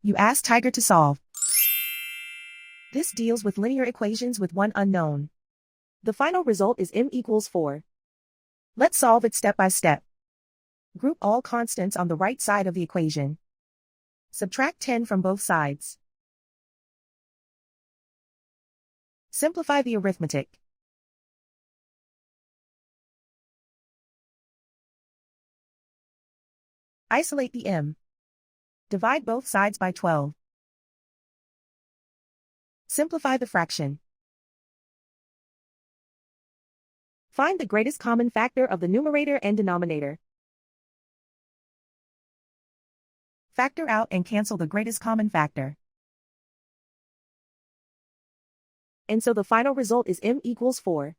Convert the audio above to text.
You ask Tiger to solve. This deals with linear equations with one unknown. The final result is m equals 4. Let's solve it step by step. Group all constants on the right side of the equation. Subtract 10 from both sides. Simplify the arithmetic. Isolate the m. Divide both sides by 12. Simplify the fraction. Find the greatest common factor of the numerator and denominator. Factor out and cancel the greatest common factor. And so the final result is m equals 4.